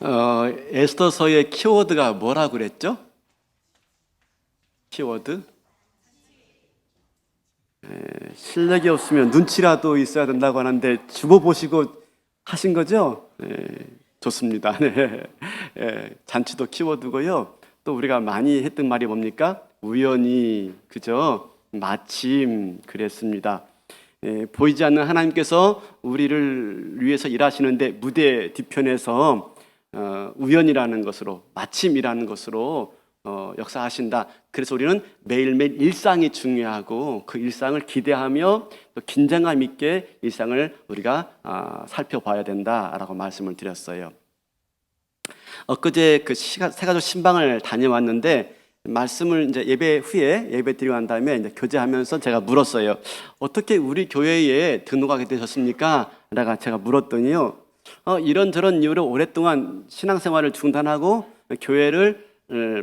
에스더서의 키워드가 뭐라고 그랬죠? 키워드? 실력이 없으면 눈치라도 있어야 된다고 하는데 죽어보시고 하신 거죠? 좋습니다. 네. 잔치도 키워드고요. 또 우리가 많이 했던 말이 뭡니까? 우연히, 그죠? 마침 그랬습니다. 보이지 않는 하나님께서 우리를 위해서 일하시는데 무대 뒤편에서 우연이라는 것으로, 마침이라는 것으로 역사하신다. 그래서 우리는 매일매일 일상이 중요하고 그 일상을 기대하며 또 긴장감 있게 일상을 우리가 살펴봐야 된다라고 말씀을 드렸어요. 엊그제 그 세가족 신방을 다녀왔는데 말씀을 이제 예배 후에 예배 드리고 난 다음에 이제 교제하면서 제가 물었어요. 어떻게 우리 교회에 등록하게 되셨습니까? 라가 제가 물었더니요. 이런저런 이유로 오랫동안 신앙생활을 중단하고 교회를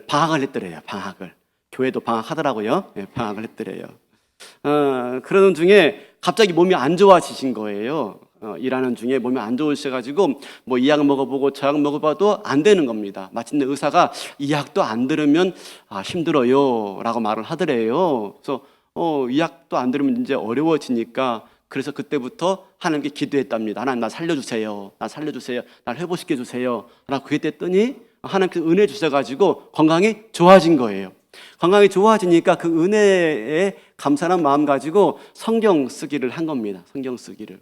방학을 했더래요. 방학을. 교회도 방학하더라고요. 방학을 했더래요. 그러는 중에 갑자기 몸이 안 좋아지신 거예요. 일하는 중에 몸이 안 좋으셔가지고 뭐 이 약 먹어보고 저 약 먹어봐도 안 되는 겁니다. 마침내 의사가 이 약도 안 들으면 힘들어요 라고 말을 하더래요. 그래서 이 약도 안 들으면 이제 어려워지니까 그래서 그때부터 하나님께 기도했답니다. 하나님 나 살려주세요. 나 살려주세요. 날 회복시켜 주세요 라고 기도했더니 하나님께서 은혜 주셔가지고 건강이 좋아진 거예요. 건강이 좋아지니까 그 은혜에 감사한 마음 가지고 성경 쓰기를 한 겁니다. 성경 쓰기를.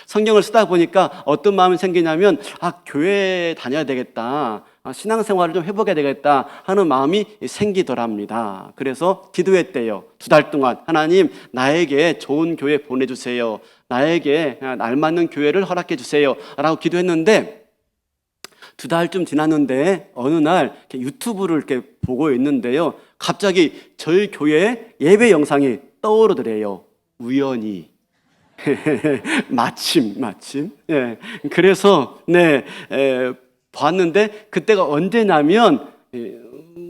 성경을 쓰다 보니까 어떤 마음이 생기냐면 교회 다녀야 되겠다, 신앙생활을 좀 해보게 되겠다 하는 마음이 생기더랍니다. 그래서 기도했대요. 2달 동안 하나님 나에게 좋은 교회 보내주세요, 나에게 알맞는 교회를 허락해 주세요 라고 기도했는데 2달쯤 지났는데 어느 날 유튜브를 이렇게 보고 있는데요, 갑자기 저희 교회 예배 영상이 떠오르더래요. 우연히. 마침. 그래서 봤는데 그때가 언제냐면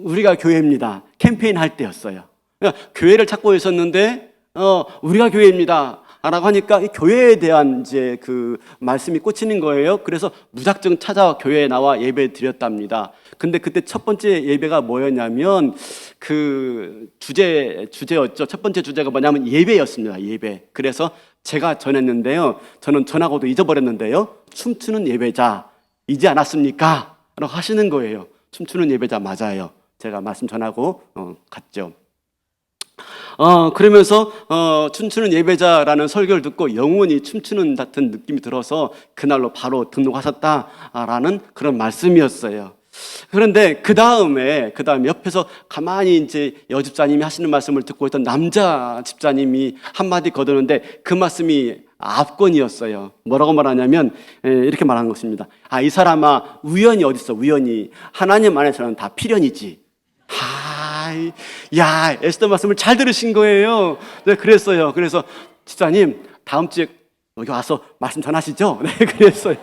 우리가 교회입니다 캠페인 할 때였어요. 교회를 찾고 있었는데 우리가 교회입니다 라고 하니까 이 교회에 대한 이제 그 말씀이 꽂히는 거예요. 그래서 무작정 찾아와 교회에 나와 예배 드렸답니다. 근데 그때 첫 번째 예배가 뭐였냐면 그 주제였죠. 첫 번째 주제가 뭐냐면 예배였습니다. 예배. 그래서 제가 전했는데요, 저는 전하고도 잊어버렸는데요, 춤추는 예배자 이지 않았습니까? 라고 하시는 거예요. 춤추는 예배자 맞아요. 제가 말씀 전하고 갔죠. 그러면서 춤추는 예배자라는 설교를 듣고 영원히 춤추는 같은 느낌이 들어서 그날로 바로 등록하셨다라는 그런 말씀이었어요. 그런데 그 다음에 옆에서 가만히 이제 여집사님이 하시는 말씀을 듣고 있던 남자 집사님이 한마디 거두는데 그 말씀이 압권이었어요. 뭐라고 말하냐면 이렇게 말하는 것입니다. 이 사람아, 우연이 어딨어, 우연이. 하나님 안에서는 다 필연이지. 야, 에스더 말씀을 잘 들으신 거예요. 네, 그랬어요. 그래서 집사님 다음 주에 여기 와서 말씀 전하시죠? 네, 그랬어요.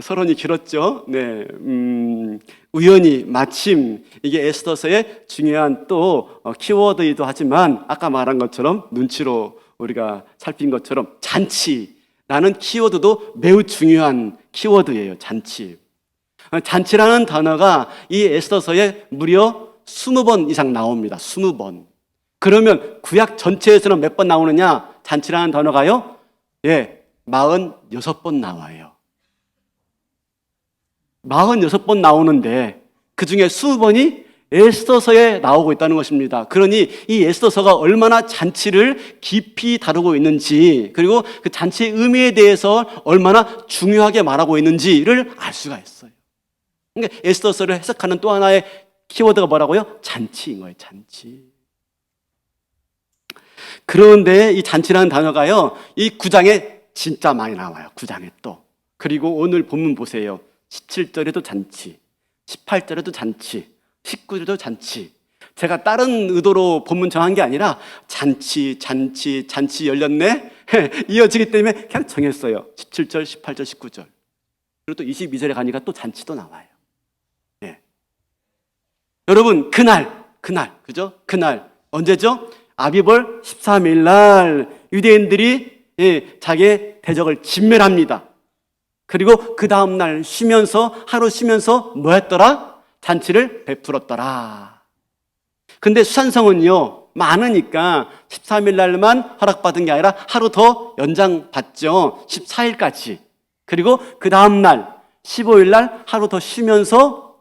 서론이 길었죠. 우연히, 마침, 이게 에스더서의 중요한 또 키워드이기도 하지만 아까 말한 것처럼 눈치로 우리가 살핀 것처럼 잔치라는 키워드도 매우 중요한 키워드예요. 잔치. 잔치라는 단어가 이 에스더서에 무려 20번 이상 나옵니다. 20번. 그러면 구약 전체에서는 몇 번 나오느냐? 잔치라는 단어가요? 46번 나와요. 46번 나오는데 그 중에 20번이 에스더서에 나오고 있다는 것입니다. 그러니 이 에스더서가 얼마나 잔치를 깊이 다루고 있는지, 그리고 그 잔치의 의미에 대해서 얼마나 중요하게 말하고 있는지를 알 수가 있어요. 그러니까 에스더서를 해석하는 또 하나의 키워드가 뭐라고요? 잔치인 거예요. 잔치. 그런데 이 잔치라는 단어가요, 이 9장에 진짜 많이 나와요. 9장에 또. 그리고 오늘 본문 보세요. 17절에도 잔치, 18절에도 잔치, 19절에도 잔치. 제가 다른 의도로 본문 정한 게 아니라 잔치 열렸네 이어지기 때문에 그냥 정했어요. 17절, 18절, 19절. 그리고 또 22절에 가니까 또 잔치도 나와요. 여러분, 그날, 그죠? 그날, 언제죠? 아비벌 13일 날 유대인들이 자기의 대적을 진멸합니다. 그리고 그 다음날 쉬면서, 하루 쉬면서 뭐 했더라? 잔치를 베풀었더라. 근데 수산성은요, 많으니까 13일 날만 허락받은 게 아니라 하루 더 연장받죠. 14일까지. 그리고 그 다음날 15일 날 하루 더 쉬면서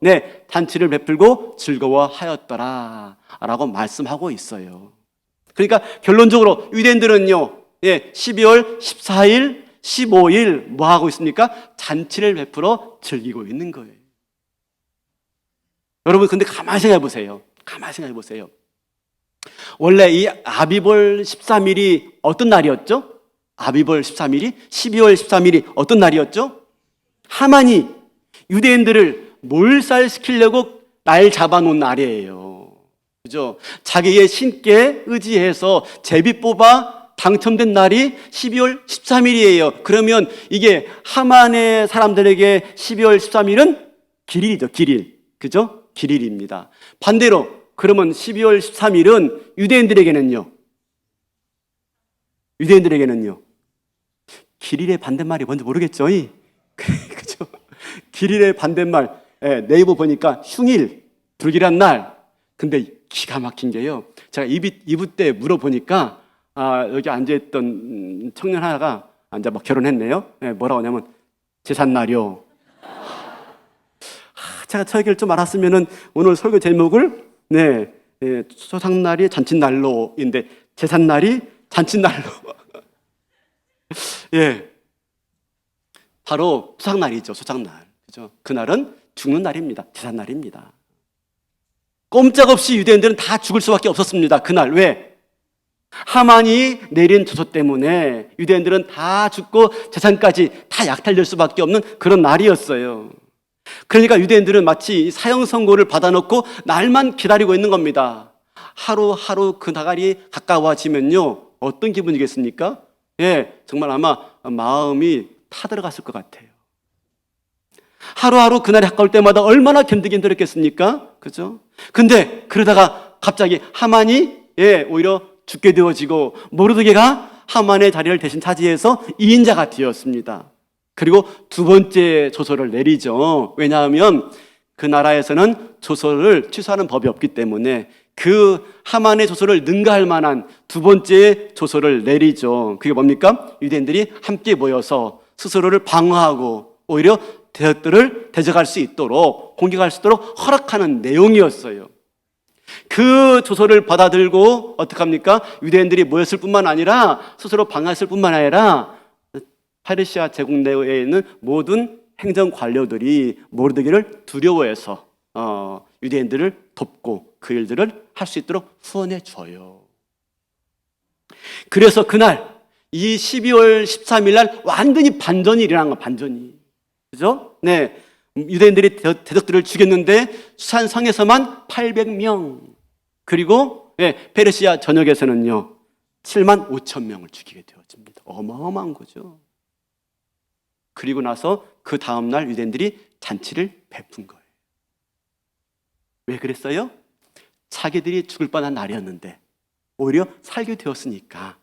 잔치를 베풀고 즐거워하였더라 라고 말씀하고 있어요. 그러니까 결론적으로 유대인들은요, 12월 14일, 15일 뭐 하고 있습니까? 잔치를 베풀어 즐기고 있는 거예요. 여러분, 근데 가만히 생각해 보세요. 가만히 생각해 보세요. 원래 이 아비볼 13일이 어떤 날이었죠? 아비볼 13일이 12월 13일이 어떤 날이었죠? 하만이 유대인들을 몰살시키려고 날 잡아놓은 날이에요. 그죠? 자기의 신께 의지해서 제비 뽑아 당첨된 날이 12월 13일이에요. 그러면 이게 하만의 사람들에게 12월 13일은 길일이죠, 길일. 그죠? 길일입니다. 반대로 그러면 12월 13일은 유대인들에게는요, 길일의 반대말이 뭔지 모르겠죠? 그죠? 길일의 반대말, 네이버 보니까 흉일, 불길한 날. 근데 기가 막힌 게요, 제가 이부 때 물어보니까 여기 앉아있던 청년 하나가 앉아 막 결혼했네요. 뭐라고 하냐면 제삿날이요. 제가 저 얘기를 좀 알았으면은 오늘 설교 제목을 초상날이 잔칫날로인데 제삿날이 잔칫날로. 바로 초상날이죠, 초상날. 그죠? 그날은 죽는 날입니다. 제삿날입니다. 꼼짝없이 유대인들은 다 죽을 수밖에 없었습니다. 그날. 왜? 하만이 내린 조소 때문에 유대인들은 다 죽고 재산까지 다 약탈될 수밖에 없는 그런 날이었어요. 그러니까 유대인들은 마치 사형 선고를 받아놓고 날만 기다리고 있는 겁니다. 하루하루 그 날이 가까워지면요, 어떤 기분이겠습니까? 정말 아마 마음이 타들어갔을 것 같아요. 하루하루 그날이 가까울 때마다 얼마나 견디기 힘들었겠습니까? 그죠? 근데 그러다가 갑자기 하만이 오히려 죽게 되어지고 모르드게가 하만의 자리를 대신 차지해서 2인자가 되었습니다. 그리고 두 번째 조서를 내리죠. 왜냐하면 그 나라에서는 조서를 취소하는 법이 없기 때문에 그 하만의 조서를 능가할 만한 두 번째 조서를 내리죠. 그게 뭡니까? 유대인들이 함께 모여서 스스로를 방어하고 오히려 대적들을 대적할 수 있도록, 공격할 수 있도록 허락하는 내용이었어요. 그 조서를 받아들고 어떡합니까? 유대인들이 모였을 뿐만 아니라 스스로 방어했을 뿐만 아니라 페르시아 제국 내에 있는 모든 행정 관료들이 모르드게를 두려워해서 유대인들을 돕고 그 일들을 할 수 있도록 후원해 줘요. 그래서 그날 이 12월 13일 날 완전히 반전이 일어난 거예요. 반전이. 그죠? 유대인들이 대적들을 죽였는데 수산성에서만 800명, 그리고 페르시아 전역에서는요 7만 5천 명을 죽이게 되어집니다. 어마어마한 거죠. 그리고 나서 그 다음날 유대인들이 잔치를 베푼 거예요. 왜 그랬어요? 자기들이 죽을 뻔한 날이었는데 오히려 살게 되었으니까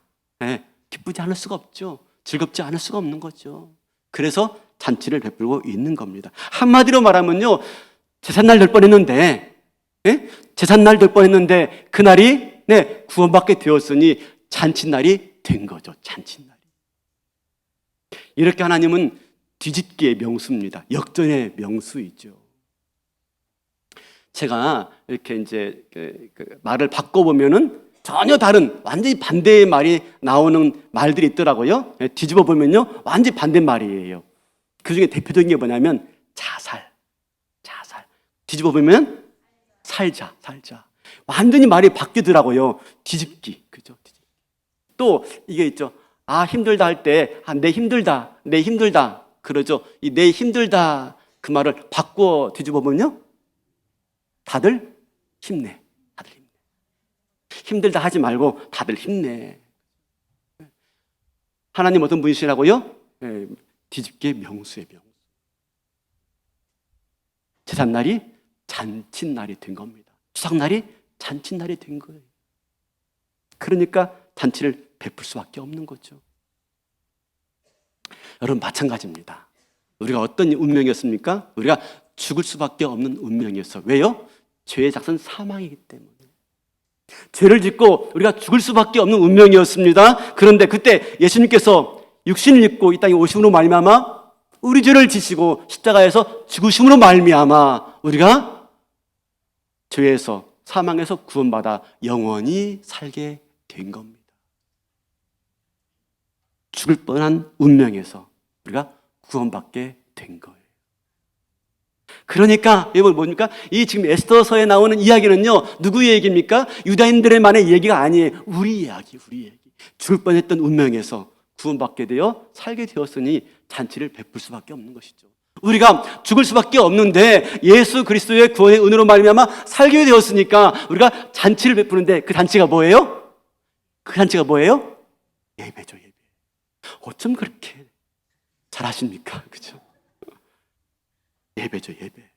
기쁘지 않을 수가 없죠. 즐겁지 않을 수가 없는 거죠. 그래서 잔치를 베풀고 있는 겁니다. 한마디로 말하면요, 제삿날 될 뻔했는데, 제삿날 될 뻔했는데 그날이 구원받게 되었으니 잔칫날이 된 거죠. 잔칫날이. 이렇게 하나님은 뒤집기의 명수입니다. 역전의 명수이죠. 제가 이렇게 이제 그 말을 바꿔보면은 전혀 다른 완전히 반대의 말이 나오는 말들이 있더라고요. 뒤집어 보면요 완전히 반대 말이에요. 그 중에 대표적인 게 뭐냐면 자살. 뒤집어 보면 살자. 완전히 말이 바뀌더라고요. 뒤집기. 그죠? 또 이게 있죠. 힘들다 할 때 내 힘들다 그러죠. 이 내 힘들다 그 말을 바꿔 뒤집어 보면요 다들 힘내. 힘들다 하지 말고 다들 힘내. 하나님 어떤 분이시라고요? 뒤집기의 명수의 명수. 제삿날이 잔칫날이 된 겁니다. 추석날이 잔칫날이 된 거예요. 그러니까 잔치를 베풀 수밖에 없는 거죠. 여러분 마찬가지입니다. 우리가 어떤 운명이었습니까? 우리가 죽을 수밖에 없는 운명이었어. 왜요? 죄의 작은 사망이기 때문에. 죄를 짓고 우리가 죽을 수밖에 없는 운명이었습니다. 그런데 그때 예수님께서 육신을 입고 이 땅에 오심으로 말미암아 우리 죄를 지시고 십자가에서 죽으심으로 말미암아 우리가 죄에서 사망에서 구원받아 영원히 살게 된 겁니다. 죽을 뻔한 운명에서 우리가 구원받게 된 거예요. 그러니까 여러분 뭡니까? 이 지금 에스더서에 나오는 이야기는요, 누구의 얘기입니까? 유다인들만의 얘기가 아니에요. 우리 이야기, 우리 얘기. 죽을 뻔했던 운명에서 구원받게 되어 살게 되었으니 잔치를 베풀 수밖에 없는 것이죠. 우리가 죽을 수밖에 없는데 예수 그리스도의 구원의 은혜로 말미암아 살게 되었으니까 우리가 잔치를 베푸는데 그 잔치가 뭐예요? 그 잔치가 뭐예요? 예배죠, 예배. 어쩜 그렇게 잘하십니까? 그죠? 예배죠, 예배.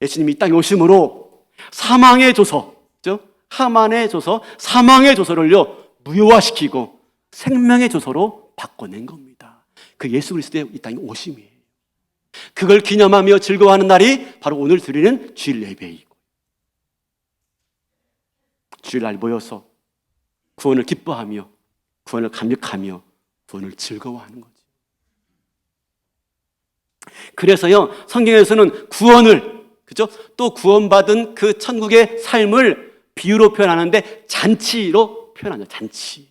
예수님이 이 땅에 오심으로 사망의 조서, 그죠? 하만의 조서, 사망의 조서를요 무효화시키고 생명의 조서로 바꿔낸 겁니다. 그 예수 그리스도의 이 땅에 오심이에요. 그걸 기념하며 즐거워하는 날이 바로 오늘 드리는 주일 예배이고, 주일날 모여서 구원을 기뻐하며 구원을 감격하며 구원을 즐거워하는 거죠. 그래서요 성경에서는 구원을, 그죠? 또 구원받은 그 천국의 삶을 비유로 표현하는데 잔치로 표현하죠. 잔치.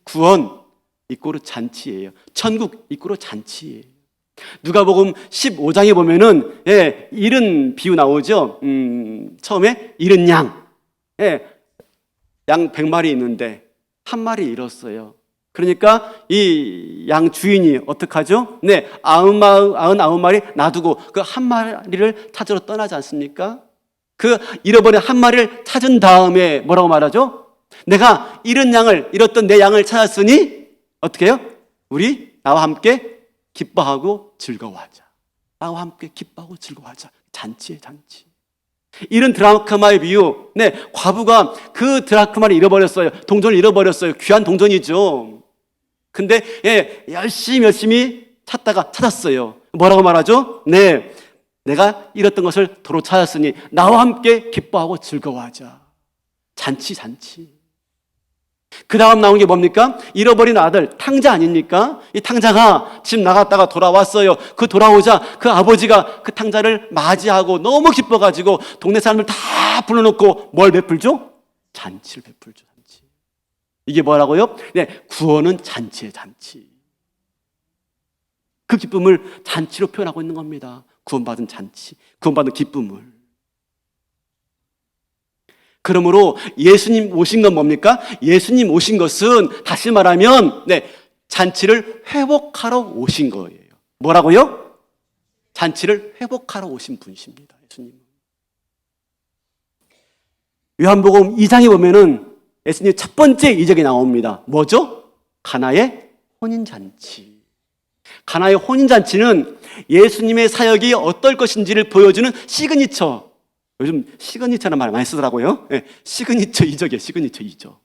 구원 이꼬르 잔치예요. 천국 이꼬르 잔치예요. 누가복음 15장에 보면은 잃은 비유 나오죠. 처음에 잃은 양, 양 100마리 있는데 한 마리 잃었어요. 그러니까 이 양 주인이 어떡하죠? 99마리 놔두고 그 한 마리를 찾으러 떠나지 않습니까? 그 잃어버린 한 마리를 찾은 다음에 뭐라고 말하죠? 내가 잃었던 내 양을 찾았으니 어떻게 해요? 우리 나와 함께 기뻐하고 즐거워하자. 나와 함께 기뻐하고 즐거워하자. 잔치에 잔치. 이런 드라크마의 비유. 과부가 그 드라크마를 잃어버렸어요. 동전을 잃어버렸어요. 귀한 동전이죠. 근데 열심히 찾다가 찾았어요. 뭐라고 말하죠? 내가 잃었던 것을 도로 찾았으니 나와 함께 기뻐하고 즐거워하자. 잔치, 잔치. 그 다음 나온 게 뭡니까? 잃어버린 아들, 탕자 아닙니까? 이 탕자가 집 나갔다가 돌아왔어요. 그 돌아오자 그 아버지가 그 탕자를 맞이하고 너무 기뻐가지고 동네 사람들 다 불러놓고 뭘 베풀죠? 잔치를 베풀죠, 잔치. 이게 뭐라고요? 구원은 잔치의 잔치. 그 기쁨을 잔치로 표현하고 있는 겁니다. 구원받은 잔치, 구원받은 기쁨을. 그러므로 예수님 오신 건 뭡니까? 예수님 오신 것은 다시 말하면 잔치를 회복하러 오신 거예요. 뭐라고요? 잔치를 회복하러 오신 분이십니다. 예수님은. 요한복음 2장에 보면은 예수님의 첫 번째 이적이 나옵니다. 뭐죠? 가나의 혼인잔치. 가나의 혼인잔치는 예수님의 사역이 어떨 것인지를 보여주는 시그니처. 요즘 시그니처라는 말 많이 쓰더라고요. 시그니처 이적이에요. 시그니처 이적.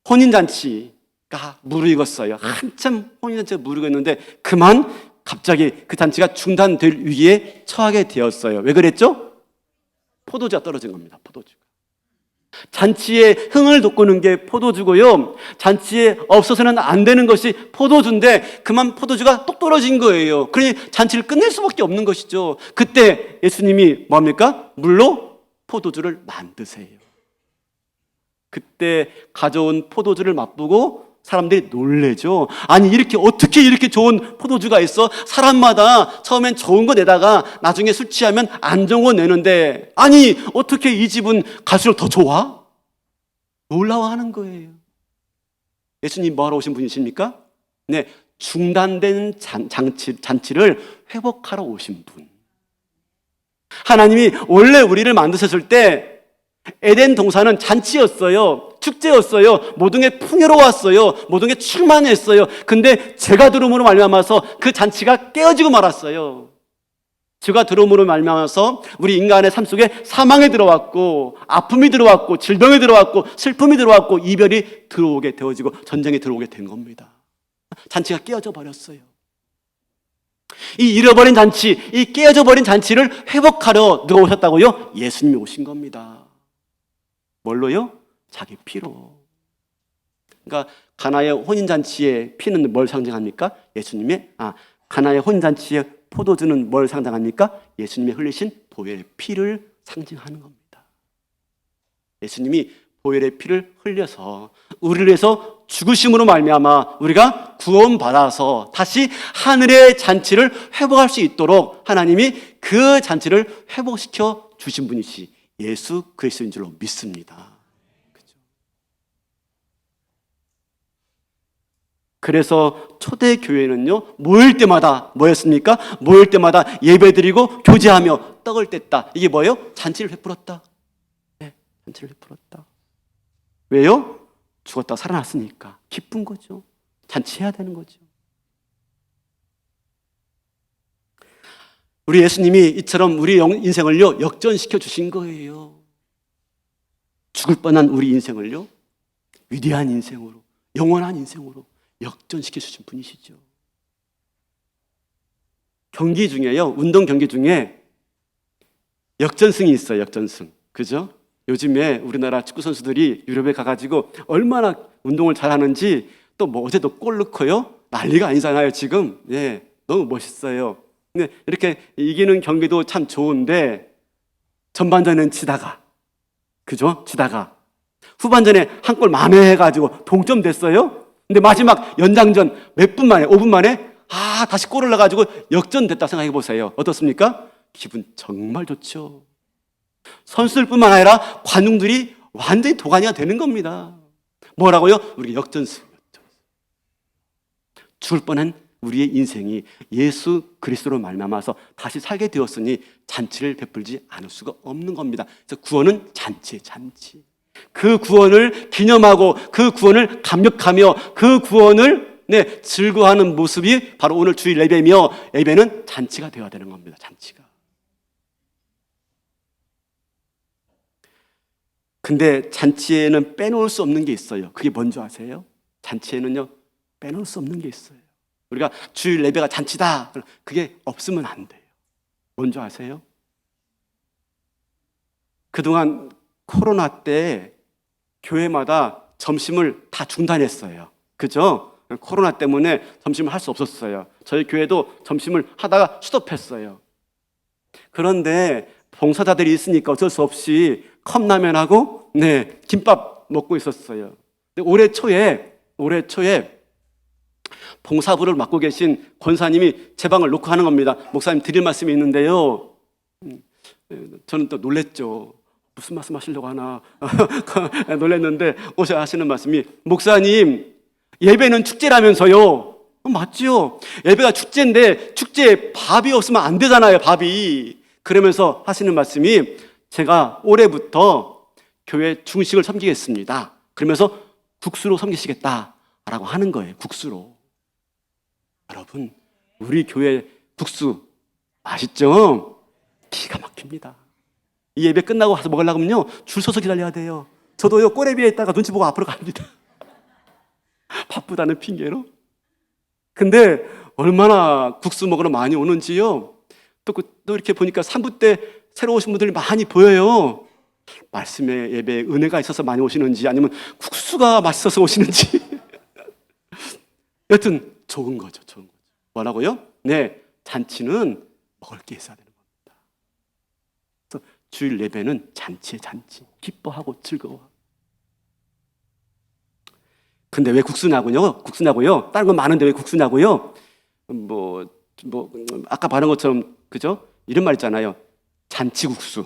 혼인잔치가 무르익었어요. 한참 혼인잔치가 무르익었는데 그만 갑자기 그 잔치가 중단될 위기에 처하게 되었어요. 왜 그랬죠? 포도주가 떨어진 겁니다. 포도주가. 잔치에 흥을 돋구는 게 포도주고요. 잔치에 없어서는 안 되는 것이 포도주인데 그만 포도주가 똑 떨어진 거예요. 그러니 잔치를 끝낼 수밖에 없는 것이죠. 그때 예수님이 뭐합니까? 물로 포도주를 만드세요. 그때 가져온 포도주를 맛보고 사람들이 놀래죠. 아니 어떻게 이렇게 좋은 포도주가 있어? 사람마다 처음엔 좋은 거 내다가 나중에 술 취하면 안 좋은 거 내는데 아니 어떻게 이 집은 갈수록 더 좋아? 놀라워하는 거예요. 예수님 뭐하러 오신 분이십니까? 중단된 잔치를 회복하러 오신 분. 하나님이 원래 우리를 만드셨을 때 에덴 동산은 잔치였어요. 축제였어요. 모든 게 풍요로웠어요. 모든 게 충만했어요. 근데 죄가 들어옴으로 말미암아서 그 잔치가 깨어지고 말았어요. 죄가 들어옴으로 말미암아서 우리 인간의 삶 속에 사망이 들어왔고, 아픔이 들어왔고, 질병이 들어왔고, 슬픔이 들어왔고, 이별이 들어오게 되어지고, 전쟁이 들어오게 된 겁니다. 잔치가 깨어져 버렸어요. 이 잃어버린 잔치, 이 깨어져 버린 잔치를 회복하러 누가 오셨다고요? 예수님이 오신 겁니다. 뭘로요? 자기 피로. 그러니까 가나의 혼인잔치의 피는 뭘 상징합니까? 가나의 혼인잔치의 포도주는 뭘 상징합니까? 예수님이 흘리신 보혈의 피를 상징하는 겁니다. 예수님이 보혈의 피를 흘려서 우리를 위해서 죽으심으로 말미암아 우리가 구원받아서 다시 하늘의 잔치를 회복할 수 있도록 하나님이 그 잔치를 회복시켜 주신 분이시 예수 그리스도인 줄로 믿습니다. 그래서 초대교회는요, 모일 때마다 뭐였습니까? 모일 때마다 예배드리고 교제하며 떡을 뗐다. 이게 뭐예요? 잔치를 베풀었다. 네, 잔치를 베풀었다. 왜요? 죽었다가 살아났으니까 기쁜 거죠. 잔치해야 되는 거죠. 우리 예수님이 이처럼 우리 인생을요, 역전시켜 주신 거예요. 죽을 뻔한 우리 인생을요, 위대한 인생으로, 영원한 인생으로 역전시켜 주신 분이시죠. 경기 중에요, 운동 경기 중에 역전승이 있어요. 역전승. 그죠? 요즘에 우리나라 축구 선수들이 유럽에 가가지고 얼마나 운동을 잘하는지, 또 뭐 어제도 골 넣고요, 난리가 아니잖아요 지금. 예, 너무 멋있어요. 근데 이렇게 이기는 경기도 참 좋은데, 전반전엔 지다가, 그죠? 지다가 후반전에 한 골 만회해가지고 동점됐어요. 근데 마지막 연장전 몇 분 만에, 5분 만에 다시 골을 넣어가지고 역전됐다 생각해 보세요. 어떻습니까? 기분 정말 좋죠. 선수들뿐만 아니라 관중들이 완전히 도가니가 되는 겁니다. 뭐라고요? 우리 역전승. 죽을 뻔한 우리의 인생이 예수 그리스도로 말미암아서 다시 살게 되었으니 잔치를 베풀지 않을 수가 없는 겁니다. 그래서 구원은 잔치예요, 잔치. 그 구원을 기념하고 그 구원을 감격하며 그 구원을 즐거워하는 모습이 바로 오늘 주일 예배며, 예배는 잔치가 되어야 되는 겁니다. 잔치가. 근데 잔치에는 빼놓을 수 없는 게 있어요. 그게 뭔지 아세요? 잔치에는요, 빼놓을 수 없는 게 있어요. 우리가 주일 예배가 잔치다, 그게 없으면 안 돼요. 뭔지 아세요? 그동안 코로나 때 교회마다 점심을 다 중단했어요. 그죠? 코로나 때문에 점심을 할 수 없었어요. 저희 교회도 점심을 하다가 스톱했어요. 그런데 봉사자들이 있으니까 어쩔 수 없이 컵라면하고 김밥 먹고 있었어요. 근데 올해 초에 봉사부를 맡고 계신 권사님이 제 방을 놓고 하는 겁니다. 목사님 드릴 말씀이 있는데요. 저는 또 놀랬죠. 무슨 말씀 하시려고 하나 놀랐는데, 오셔 하시는 말씀이, 목사님 예배는 축제라면서요. 맞죠? 예배가 축제인데 축제에 밥이 없으면 안 되잖아요, 밥이. 그러면서 하시는 말씀이, 제가 올해부터 교회 중식을 섬기겠습니다. 그러면서 국수로 섬기시겠다라고 하는 거예요. 국수로. 여러분, 우리 교회 국수 맛있죠? 기가 막힙니다. 이 예배 끝나고 가서 먹으려면요, 줄 서서 기다려야 돼요. 저도요, 꼬레비에 있다가 눈치 보고 앞으로 갑니다. 바쁘다는 핑계로. 근데 얼마나 국수 먹으러 많이 오는지요. 또 이렇게 보니까 3부 때 새로 오신 분들이 많이 보여요. 말씀의 예배에 은혜가 있어서 많이 오시는지, 아니면 국수가 맛있어서 오시는지. 여튼 좋은 거죠, 좋은 거죠. 뭐라고요? 잔치는 먹을 게 있어야 되는 겁니다. 그래서 주일 예배는 잔치에 잔치. 기뻐하고 즐거워. 근데 왜 국수냐고요? 다른 건 많은데 왜 국수냐고요? 아까 말한 것처럼, 그죠? 이런 말 있잖아요. 잔치국수.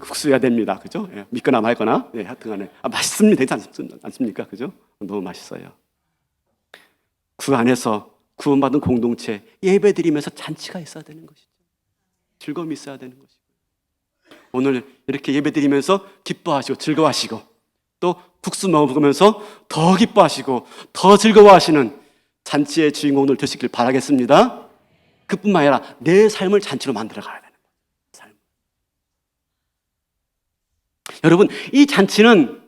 국수여야 됩니다. 그죠? 믿거나 말거나. 하여튼간에. 맛있습니다. 되지 않습니까? 그죠? 너무 맛있어요. 그 안에서 구원받은 공동체, 예배 드리면서 잔치가 있어야 되는 것이죠. 즐거움이 있어야 되는 것이고. 오늘 이렇게 예배 드리면서 기뻐하시고 즐거워하시고, 또 국수 먹으면서 더 기뻐하시고 더 즐거워하시는 잔치의 주인공들 되시길 바라겠습니다. 그뿐만 아니라 내 삶을 잔치로 만들어 가야 되는 거예요. 여러분, 이 잔치는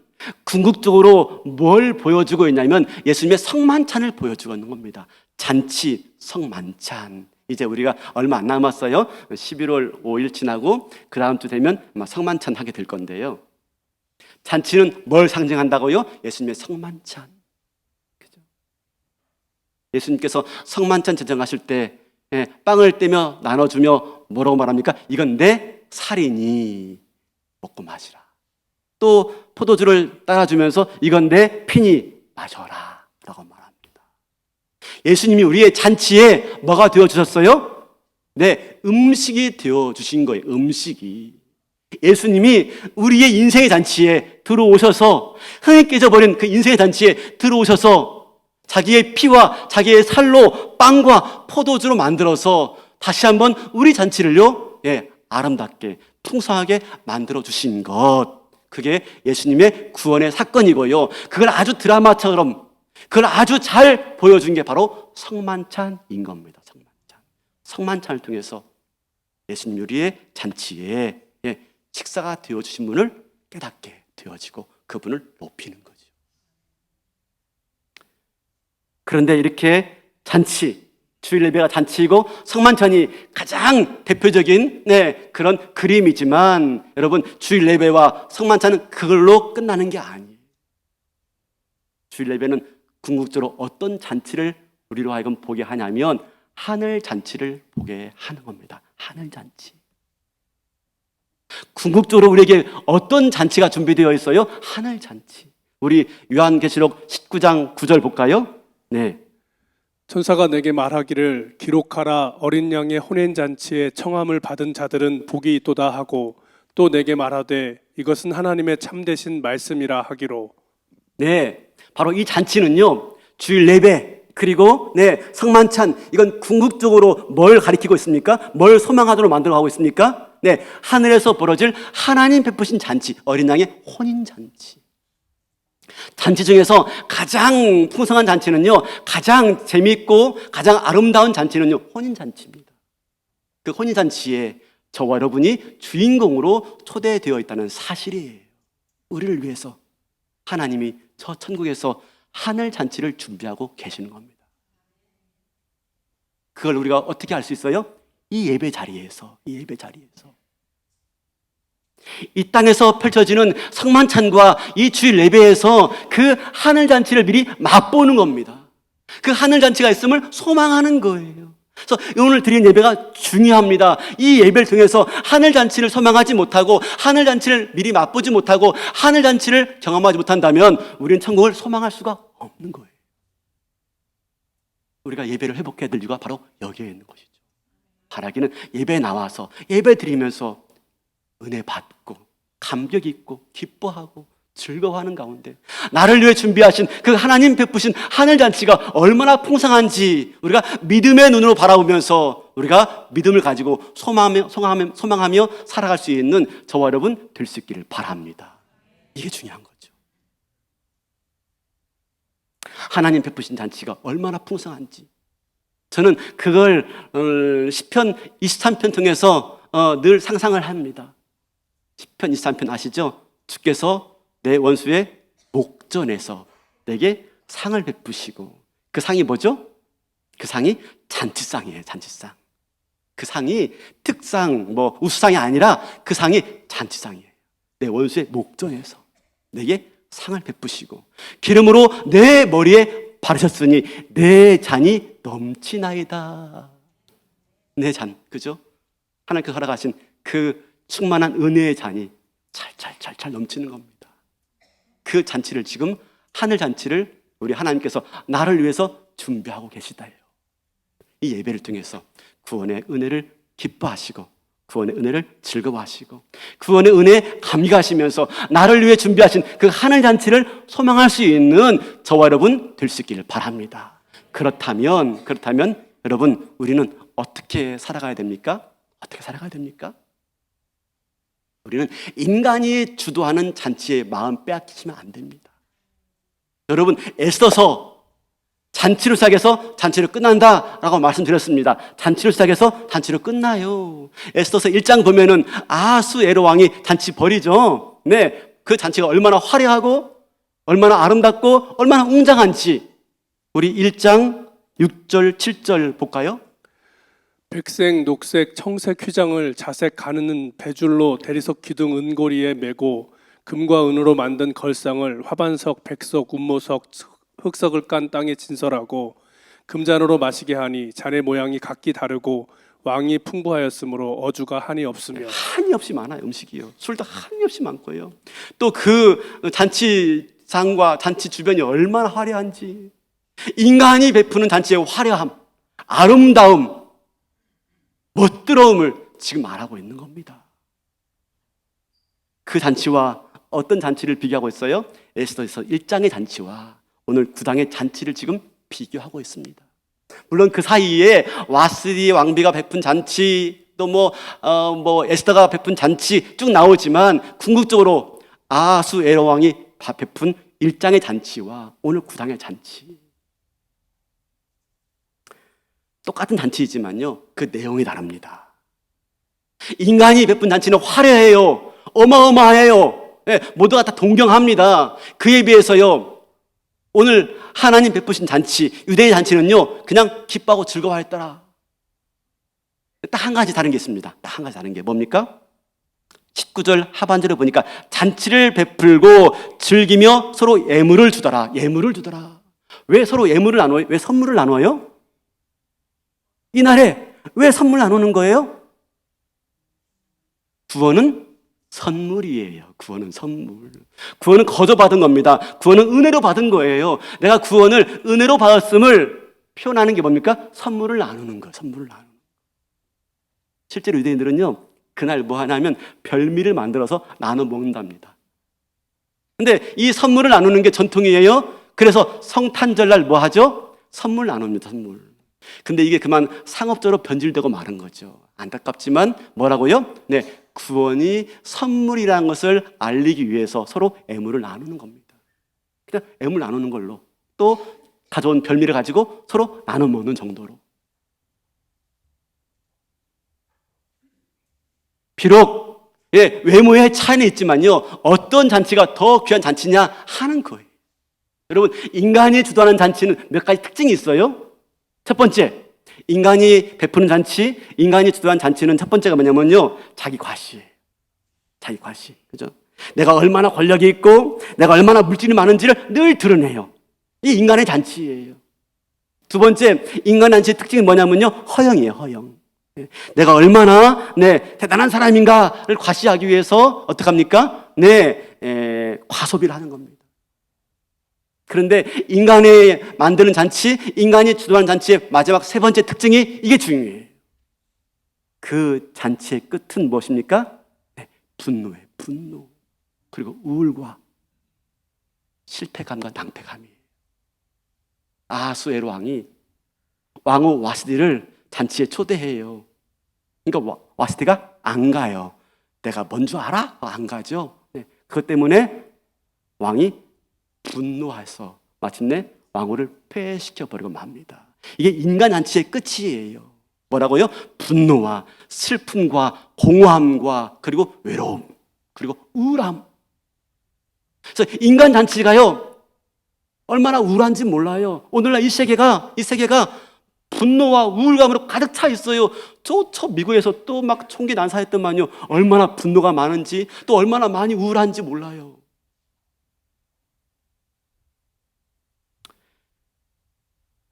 궁극적으로 뭘 보여주고 있냐면 예수님의 성만찬을 보여주고 있는 겁니다. 잔치, 성만찬. 이제 우리가 얼마 안 남았어요. 11월 5일 지나고 그 다음 주 되면 아마 성만찬 하게 될 건데요. 잔치는 뭘 상징한다고요? 예수님의 성만찬. 그죠? 예수님께서 성만찬 제정하실 때 빵을 떼며 나눠주며 뭐라고 말합니까? 이건 내 살이니 먹고 마시라. 또 포도주를 따라주면서 이건 내 피니 마셔라 라고 말합니다. 예수님이 우리의 잔치에 뭐가 되어주셨어요? 네, 음식이 되어주신 거예요. 음식이. 예수님이 우리의 인생의 잔치에 들어오셔서 흥이 깨져버린 그 인생의 잔치에 들어오셔서 자기의 피와 자기의 살로 빵과 포도주로 만들어서 다시 한번 우리 잔치를요, 아름답게 풍성하게 만들어주신 것, 그게 예수님의 구원의 사건이고요. 그걸 아주 드라마처럼 그걸 아주 잘 보여준 게 바로 성만찬인 겁니다. 성만찬을 통해서 예수님 우리의 잔치에 식사가 되어주신 분을 깨닫게 되어지고 그분을 높이는 거죠. 그런데 이렇게 잔치, 주일 예배가 잔치이고 성만찬이 가장 대표적인 그런 그림이지만 여러분, 주일 예배와 성만찬은 그걸로 끝나는 게 아니에요. 주일 예배는 궁극적으로 어떤 잔치를 우리로 하여금 보게 하냐면 하늘 잔치를 보게 하는 겁니다. 하늘 잔치. 궁극적으로 우리에게 어떤 잔치가 준비되어 있어요? 하늘 잔치. 우리 요한계시록 19장 9절 볼까요? 네. 천사가 내게 말하기를 기록하라, 어린 양의 혼인 잔치에 청함을 받은 자들은 복이 있도다 하고, 또 내게 말하되 이것은 하나님의 참되신 말씀이라 하기로. 네, 바로 이 잔치는요, 주일 예배 그리고 성만찬, 이건 궁극적으로 뭘 가리키고 있습니까? 뭘 소망하도록 만들어가고 있습니까? 하늘에서 벌어질 하나님 베푸신 잔치, 어린 양의 혼인 잔치. 잔치 중에서 가장 풍성한 잔치는요, 가장 재미있고 가장 아름다운 잔치는요, 혼인 잔치입니다. 그 혼인 잔치에 저와 여러분이 주인공으로 초대되어 있다는 사실이에요. 우리를 위해서 하나님이 저 천국에서 하늘 잔치를 준비하고 계시는 겁니다. 그걸 우리가 어떻게 알 수 있어요? 이 예배 자리에서. 이 땅에서 펼쳐지는 성만찬과 이 주일 예배에서 그 하늘 잔치를 미리 맛보는 겁니다. 그 하늘 잔치가 있음을 소망하는 거예요. 그래서 오늘 드린 예배가 중요합니다. 이 예배를 통해서 하늘 잔치를 소망하지 못하고 하늘 잔치를 미리 맛보지 못하고 하늘 잔치를 경험하지 못한다면 우리는 천국을 소망할 수가 없는 거예요. 우리가 예배를 회복해야 될 이유가 바로 여기에 있는 것이죠. 바라기는 예배에 나와서 예배 드리면서 은혜 받고 감격 있고 기뻐하고 즐거워하는 가운데 나를 위해 준비하신 그 하나님 베푸신 하늘잔치가 얼마나 풍성한지 우리가 믿음의 눈으로 바라보면서 우리가 믿음을 가지고 소망하며 살아갈 수 있는 저와 여러분 될 수 있기를 바랍니다. 이게 중요한 거죠. 하나님 베푸신 잔치가 얼마나 풍성한지 저는 그걸 시편 23편 통해서 늘 상상을 합니다. 시편 23편 아시죠? 주께서 내 원수의 목전에서 내게 상을 베푸시고, 그 상이 뭐죠? 그 상이 잔치상이에요. 잔치상. 그 상이 특상 우수상이 아니라 그 상이 잔치상이에요. 내 원수의 목전에서 내게 상을 베푸시고 기름으로 내 머리에 바르셨으니 내 잔이 넘치나이다. 내 잔, 그죠? 하나님께서 허락하신 그 충만한 은혜의 잔이 찰찰찰찰 넘치는 겁니다. 그 잔치를 지금 하늘 잔치를 우리 하나님께서 나를 위해서 준비하고 계시다예요. 이 예배를 통해서 구원의 은혜를 기뻐하시고 구원의 은혜를 즐거워하시고 구원의 은혜에 감격하시면서 나를 위해 준비하신 그 하늘 잔치를 소망할 수 있는 저와 여러분 될 수 있기를 바랍니다. 그렇다면 여러분 우리는 어떻게 살아가야 됩니까? 어떻게 살아가야 됩니까? 우리는 인간이 주도하는 잔치에 마음 빼앗기시면 안 됩니다. 여러분 애써서 잔치로 시작해서 잔치로 끝난다라고 말씀드렸습니다. 잔치로 시작해서 잔치로 끝나요. 에스더서 1장 보면은 아하수에로 왕이 잔치 벌이죠. 네, 그 잔치가 얼마나 화려하고 얼마나 아름답고 얼마나 웅장한지 우리 1장 6절 7절 볼까요? 백색, 녹색, 청색 휘장을 자색 가느는 배줄로 대리석 기둥 은고리에 메고 금과 은으로 만든 걸상을 화반석, 백석, 운모석, 흑석을 깐 땅에 진설하고 금잔으로 마시게 하니 잔의 모양이 각기 다르고 왕이 풍부하였으므로 어주가 한이 없으며. 한이 없이 많아요. 음식이요. 술도 한이 없이 많고요. 또 그 잔치상과 잔치 주변이 얼마나 화려한지, 인간이 베푸는 잔치의 화려함, 아름다움, 멋들어움을 지금 말하고 있는 겁니다. 그 잔치와 어떤 잔치를 비교하고 있어요? 에스더에서 1장의 잔치와 오늘 9장의 잔치를 지금 비교하고 있습니다. 물론 그 사이에 와스디 왕비가 베푼 잔치, 또 에스더가 베푼 잔치 쭉 나오지만 궁극적으로 아하수에로 왕이 베푼 1장의 잔치와 오늘 9장의 잔치, 똑같은 잔치이지만요, 그 내용이 다릅니다. 인간이 베푼 잔치는 화려해요. 어마어마해요. 네, 모두가 다 동경합니다. 그에 비해서요, 오늘 하나님 베푸신 잔치, 유대의 잔치는요, 그냥 기뻐하고 즐거워했더라. 딱 한 가지 다른 게 있습니다. 딱 한 가지 다른 게 뭡니까? 19절 하반절에 보니까 잔치를 베풀고 즐기며 서로 예물을 주더라. 예물을 주더라. 왜 서로 예물을 나눠요? 왜 선물을 나눠요? 이날에 왜 선물 나누는 거예요? 구원은 선물이에요. 구원은 선물. 구원은 거저 받은 겁니다. 구원은 은혜로 받은 거예요. 내가 구원을 은혜로 받았음을 표현하는 게 뭡니까? 선물을 나누는 거예요. 선물을 나누는 거예요. 실제로 유대인들은요, 그날 뭐 하냐면 별미를 만들어서 나눠 먹는답니다. 근데 이 선물을 나누는 게 전통이에요. 그래서 성탄절날 뭐 하죠? 선물 나눕니다. 선물. 근데 이게 그만 상업적으로 변질되고 마른 거죠. 안타깝지만 뭐라고요? 네, 구원이 선물이라는 것을 알리기 위해서 서로 애물을 나누는 겁니다. 그냥 애물 나누는 걸로, 또 가져온 별미를 가지고 서로 나눠 먹는 정도로. 비록 외모의 차이는 있지만요, 어떤 잔치가 더 귀한 잔치냐 하는 거예요. 여러분, 인간이 주도하는 잔치는 몇 가지 특징이 있어요. 첫 번째, 인간이 베푸는 잔치, 인간이 주도한 잔치는 첫 번째가 뭐냐면요, 자기 과시예요. 자기 과시. 그죠? 내가 얼마나 권력이 있고, 내가 얼마나 물질이 많은지를 늘 드러내요. 이 인간의 잔치예요. 두 번째, 인간의 잔치의 특징이 뭐냐면요, 허영이에요, 허영. 내가 얼마나, 대단한 사람인가를 과시하기 위해서, 어떡합니까? 과소비를 하는 겁니다. 그런데 인간이 만드는 잔치, 인간이 주도하는 잔치의 마지막 세 번째 특징이 이게 중요해요. 그 잔치의 끝은 무엇입니까? 분노예요. 분노. 그리고 우울과 실패감과 낭패감이에요. 아하수에로 왕이 왕후 와스디를 잔치에 초대해요. 그러니까 와스디가 안 가요. 내가 뭔 줄 알아? 안 가죠. 그것 때문에 왕이 분노해서 마침내 왕후를 폐시켜버리고 맙니다. 이게 인간 잔치의 끝이에요. 뭐라고요? 분노와 슬픔과 공허함과 그리고 외로움, 그리고 우울함. 그래서 인간 잔치가요, 얼마나 우울한지 몰라요. 오늘날 이 세계가 분노와 우울감으로 가득 차 있어요. 저 미국에서 또 막 총기 난사했더만요, 얼마나 분노가 많은지, 또 얼마나 많이 우울한지 몰라요.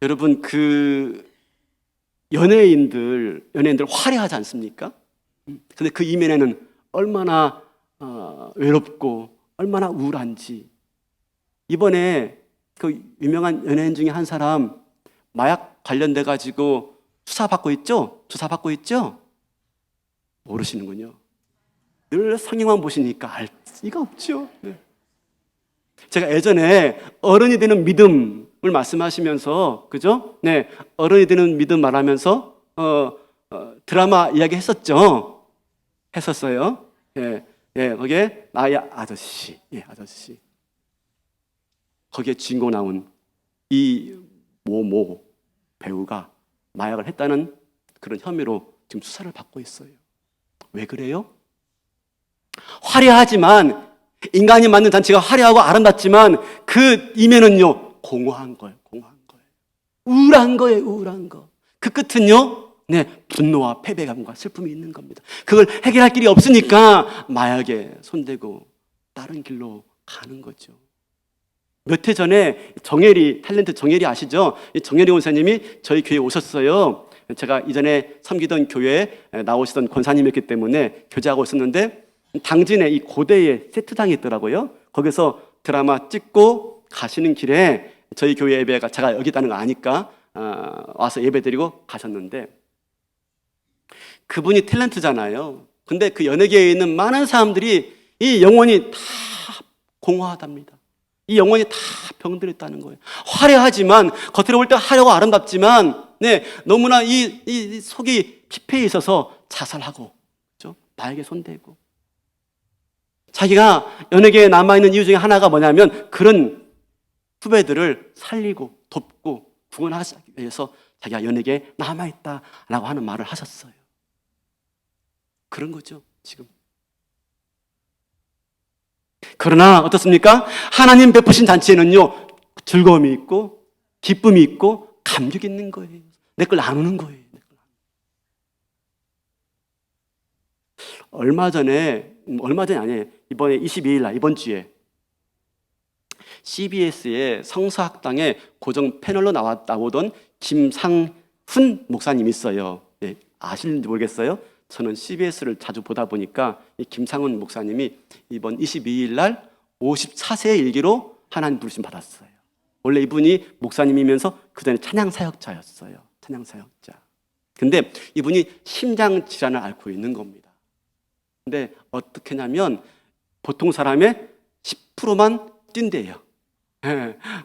여러분, 연예인들 화려하지 않습니까? 근데 그 이면에는 얼마나 외롭고 얼마나 우울한지. 이번에 그 유명한 연예인 중에 한 사람 마약 관련돼 가지고 수사받고 있죠? 조사받고 있죠? 모르시는군요. 늘 성경만 보시니까 알 리가 없죠. 제가 예전에 어른이 되는 믿음을 말씀하시면서, 그죠? 어른이 되는 믿음 말하면서 드라마 이야기 했었죠. 했었어요. 거기에 나의 아저씨, 아저씨. 거기에 주인공 나온 이 모모 배우가 마약을 했다는 그런 혐의로 지금 수사를 받고 있어요. 왜 그래요? 화려하지만, 인간이 만든 잔치가 화려하고 아름답지만 그 이면은요, 공허한 거예요. 공허한 거예요. 우울한 거예요. 우울한 거. 그 끝은요, 분노와 패배감과 슬픔이 있는 겁니다. 그걸 해결할 길이 없으니까 마약에 손대고 다른 길로 가는 거죠. 몇 해 전에 탤런트 정혜리 아시죠? 이 정혜리 원사님이 저희 교회에 오셨어요. 제가 이전에 섬기던 교회에 나오시던 권사님이었기 때문에 교제하고 있었는데, 당진에 이 고대에 세트장이 있더라고요. 거기서 드라마 찍고 가시는 길에 저희 교회 예배가 제가 여기 있다는 거 아니까 와서 예배 드리고 가셨는데, 그분이 탤런트잖아요. 근데 그 연예계에 있는 많은 사람들이 이 영혼이 다 공허하답니다. 이 영혼이 다 병들었다는 거예요. 화려하지만, 겉으로 볼 때 화려하고 아름답지만, 너무나 이 속이 피폐해 있어서 자살하고, 그렇죠? 나에게 손대고. 자기가 연예계에 남아있는 이유 중에 하나가 뭐냐면, 그런 후배들을 살리고 돕고 구원하기 위해서 자기가 연예계에 남아있다라고 하는 말을 하셨어요. 그런 거죠, 지금. 그러나 어떻습니까? 하나님 베푸신 잔치에는요, 즐거움이 있고 기쁨이 있고 감격이 있는 거예요. 내 걸 나누는 거예요. 얼마 전이 아니에요. 이번에 22일 날, 이번 주에 CBS의 성서학당에 고정 패널로 나오던 김상훈 목사님이 있어요. 아시는지 모르겠어요. 저는 CBS를 자주 보다 보니까 이 김상훈 목사님이 이번 22일 날 54세의 일기로 하나님 부르심 받았어요. 원래 이분이 목사님이면서 그 전에 찬양 사역자였어요. 찬양 사역자. 근데 이분이 심장 질환을 앓고 있는 겁니다. 근데 어떻게 하냐면 보통 사람의 10%만 뛴대요.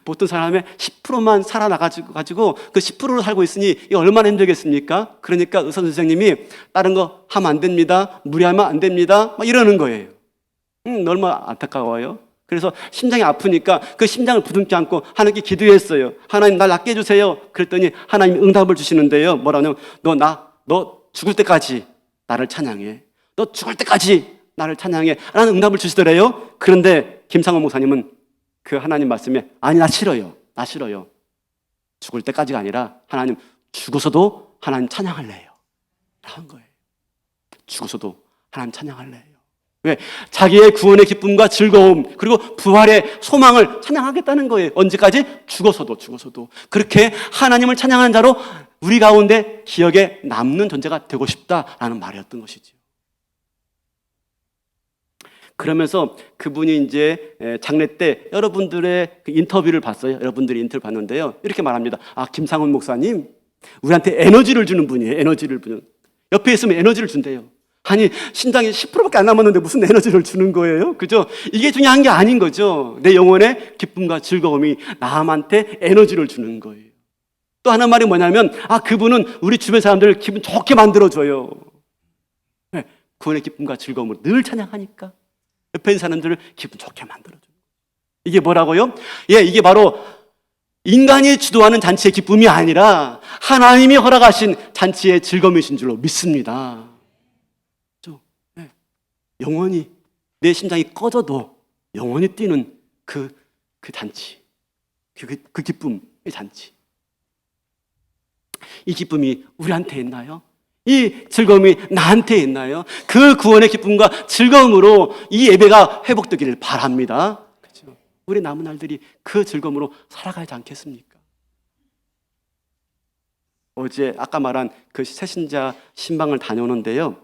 보통 사람의 10%만 살아나가지고 그 10%로 살고 있으니 이게 얼마나 힘들겠습니까? 그러니까 의사 선생님이 다른 거 하면 안 됩니다. 무리하면 안 됩니다. 막 이러는 거예요. 얼마나 안타까워요. 그래서 심장이 아프니까 그 심장을 부둥켜 안고 하나님께 기도했어요. 하나님 날 낫게 해주세요. 그랬더니 하나님이 응답을 주시는데요. 뭐라냐면 너 죽을 때까지 나를 찬양해. 너 죽을 때까지 나를 찬양해. 라는 응답을 주시더래요. 그런데 김상원 목사님은 그 하나님 말씀에 나 싫어요. 죽을 때까지가 아니라 하나님 죽어서도 하나님 찬양할래요. 라는 거예요. 죽어서도 하나님 찬양할래요. 왜? 자기의 구원의 기쁨과 즐거움 그리고 부활의 소망을 찬양하겠다는 거예요. 언제까지? 죽어서도. 그렇게 하나님을 찬양하는 자로 우리 가운데 기억에 남는 존재가 되고 싶다라는 말이었던 것이죠. 그러면서 그분이 이제 장례 때 여러분들의 그 인터뷰를 봤어요. 여러분들이 인터뷰를 봤는데요. 이렇게 말합니다. 김상훈 목사님, 우리한테 에너지를 주는 분이에요. 에너지를 주는. 옆에 있으면 에너지를 준대요. 아니, 신장이 10%밖에 안 남았는데 무슨 에너지를 주는 거예요? 그죠? 이게 중요한 게 아닌 거죠. 내 영혼의 기쁨과 즐거움이 남한테 에너지를 주는 거예요. 또 하나 말이 뭐냐면, 그분은 우리 주변 사람들을 기분 좋게 만들어줘요. 네, 구원의 기쁨과 즐거움을 늘 찬양하니까. 옆에 있는 사람들을 기분 좋게 만들어줘요. 이게 뭐라고요? 이게 바로 인간이 주도하는 잔치의 기쁨이 아니라 하나님이 허락하신 잔치의 즐거움이신 줄로 믿습니다. 영원히 내 심장이 꺼져도 영원히 뛰는 그 잔치, 그 기쁨의 잔치. 이 기쁨이 우리한테 있나요? 이 즐거움이 나한테 있나요? 그 구원의 기쁨과 즐거움으로 이 예배가 회복되기를 바랍니다. 그렇죠? 우리 남은 날들이 그 즐거움으로 살아가지 않겠습니까? 어제 아까 말한 그 새신자 신방을 다녀오는데요.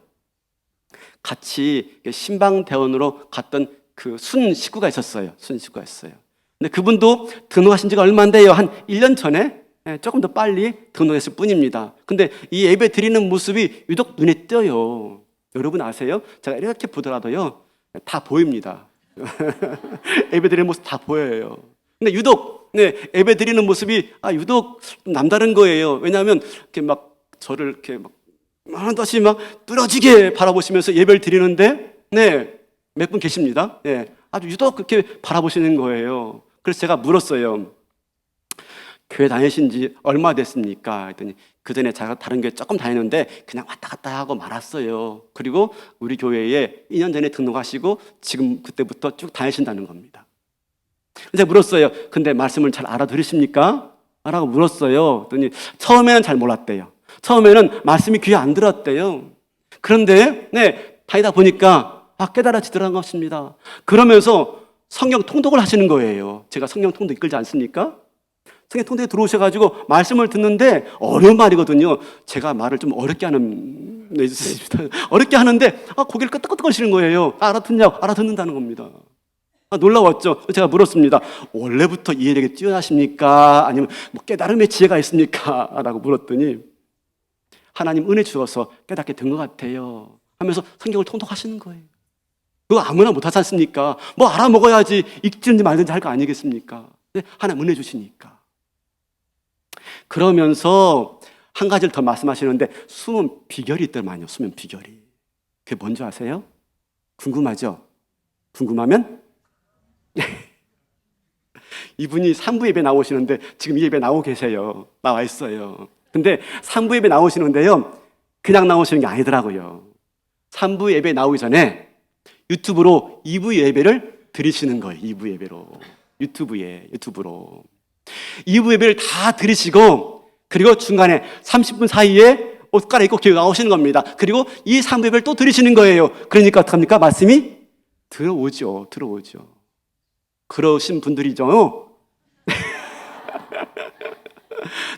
같이 신방대원으로 갔던 그 순 식구가 있었어요. 근데 그분도 등록하신 지가 얼마 안 돼요. 한 1년 전에 조금 더 빨리 등록했을 뿐입니다. 근데 이 예배 드리는 모습이 유독 눈에 띄어요. 여러분 아세요? 제가 이렇게 보더라도요, 다 보입니다. 예배 드리는 모습 다 보여요. 근데 유독 예배 드리는 모습이 유독 남다른 거예요. 왜냐하면 이렇게 막 저를 이렇게 막 하나씩 막 뚫어지게 바라보시면서 예배를 드리는데, 몇 분 계십니다. 아주 유독 그렇게 바라보시는 거예요. 그래서 제가 물었어요. 교회 다니신 지 얼마 됐습니까? 했더니 그 전에 제가 다른 교회 조금 다녔는데 그냥 왔다 갔다 하고 말았어요. 그리고 우리 교회에 2년 전에 등록하시고 지금 그때부터 쭉 다니신다는 겁니다. 제가 물었어요. 근데 말씀을 잘 알아들으십니까? 라고 물었어요. 그랬더니 처음에는 잘 몰랐대요. 처음에는 말씀이 귀에 안 들었대요. 그런데 다니다 보니까 깨달아지더라는 것입니다. 그러면서 성경 통독을 하시는 거예요. 제가 성경 통독 이끌지 않습니까? 성경 통독에 들어오셔가지고 말씀을 듣는데 어려운 말이거든요. 제가 말을 좀 어렵게 하는 어렵게 하는데 고개를 끄덕끄덕거리시는 거예요. 알아듣냐고. 알아듣는다는 겁니다. 놀라웠죠. 제가 물었습니다. 원래부터 이해력이 뛰어나십니까? 아니면 뭐 깨달음의 지혜가 있습니까? 라고 물었더니 하나님 은혜 주어서 깨닫게 된 것 같아요 하면서 성경을 통독하시는 거예요. 그거 아무나 못하지 않습니까? 뭐 알아먹어야지 읽든지 말든지 할 거 아니겠습니까? 하나님 은혜 주시니까. 그러면서 한 가지를 더 말씀하시는데 숨은 비결이 있더만요. 숨은 비결이. 그게 뭔지 아세요? 궁금하죠? 궁금하면? 이분이 3부 예배 나오시는데 지금 이 예배 나오고 계세요. 나와 있어요. 근데 3부 예배 나오시는데요, 그냥 나오시는 게 아니더라고요. 3부 예배 나오기 전에 유튜브로 2부 예배를 드리시는 거예요. 2부 예배로. 유튜브로. 2부 예배를 다 드리시고, 그리고 중간에 30분 사이에 옷 갈아입고 기어 나오시는 겁니다. 그리고 이 3부 예배를 또 드리시는 거예요. 그러니까 어떡합니까? 말씀이 들어오죠. 그러신 분들이죠.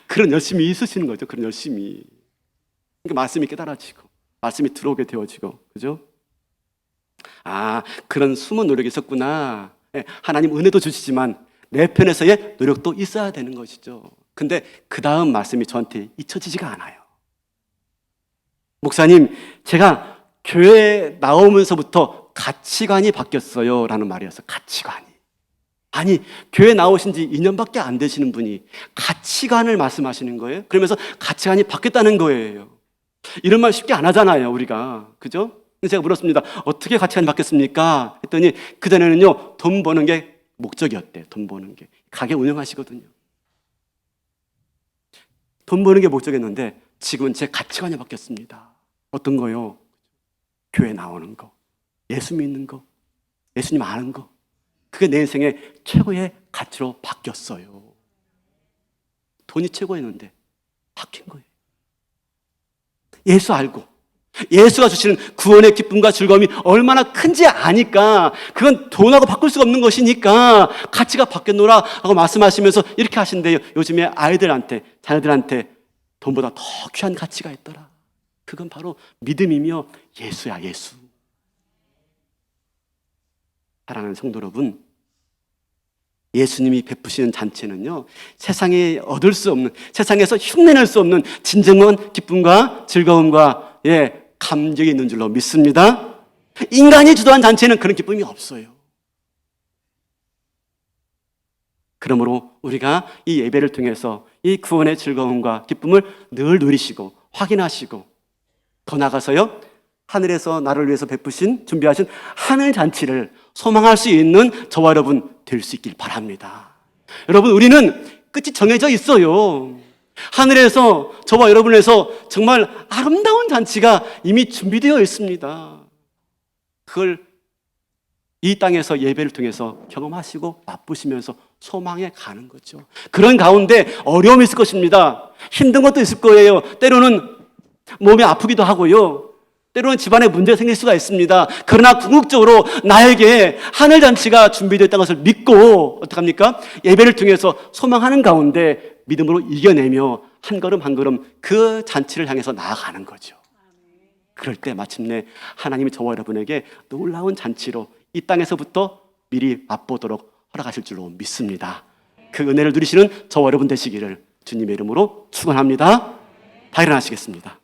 그런 열심이 있으시는 거죠. 그런 열심이. 그러니까 말씀이 깨달아지고, 말씀이 들어오게 되어지고, 그죠? 그런 숨은 노력이 있었구나. 하나님 은혜도 주시지만 내 편에서의 노력도 있어야 되는 것이죠. 근데 그 다음 말씀이 저한테 잊혀지지가 않아요. 목사님, 제가 교회 나오면서부터 가치관이 바뀌었어요. 라는 말이었어요. 가치관이. 아니, 교회 나오신 지 2년밖에 안 되시는 분이 가치관을 말씀하시는 거예요. 그러면서 가치관이 바뀌었다는 거예요. 이런 말 쉽게 안 하잖아요, 우리가. 그죠? 제가 물었습니다. 어떻게 가치관이 바뀌었습니까? 했더니 그전에는요, 돈 버는 게 목적이었대요. 돈 버는 게. 가게 운영하시거든요. 돈 버는 게 목적이었는데 지금은 제 가치관이 바뀌었습니다. 어떤 거요? 교회 나오는 거, 예수 믿는 거, 예수님 아는 거. 그게 내 인생의 최고의 가치로 바뀌었어요. 돈이 최고였는데 바뀐 거예요. 예수 알고 예수가 주시는 구원의 기쁨과 즐거움이 얼마나 큰지 아니까 그건 돈하고 바꿀 수가 없는 것이니까 가치가 바뀌었노라 하고 말씀하시면서 이렇게 하신대요. 요즘에 아이들한테, 자녀들한테 돈보다 더 귀한 가치가 있더라. 그건 바로 믿음이며 예수야, 예수. 사랑하는 성도 여러분, 예수님이 베푸시는 잔치는요, 세상에 얻을 수 없는, 세상에서 흉내낼 수 없는 진정한 기쁨과 즐거움과 감격이 있는 줄로 믿습니다. 인간이 주도한 잔치에는 그런 기쁨이 없어요. 그러므로 우리가 이 예배를 통해서 이 구원의 즐거움과 기쁨을 늘 누리시고 확인하시고 더 나아가서요, 하늘에서 나를 위해서 베푸신 준비하신 하늘 잔치를 소망할 수 있는 저와 여러분 될 수 있길 바랍니다. 여러분, 우리는 끝이 정해져 있어요. 하늘에서 저와 여러분에서 정말 아름다운 잔치가 이미 준비되어 있습니다. 그걸 이 땅에서 예배를 통해서 경험하시고 맛보시면서 소망에 가는 거죠. 그런 가운데 어려움이 있을 것입니다. 힘든 것도 있을 거예요. 때로는 몸이 아프기도 하고요. 때로는 집안에 문제가 생길 수가 있습니다. 그러나 궁극적으로 나에게 하늘잔치가 준비되어 있다는 것을 믿고 어떡합니까? 예배를 통해서 소망하는 가운데 믿음으로 이겨내며 한 걸음 한 걸음 그 잔치를 향해서 나아가는 거죠. 그럴 때 마침내 하나님이 저와 여러분에게 놀라운 잔치로 이 땅에서부터 미리 맛보도록 허락하실 줄로 믿습니다. 그 은혜를 누리시는 저와 여러분 되시기를 주님의 이름으로 축원합니다. 다 일어나시겠습니다.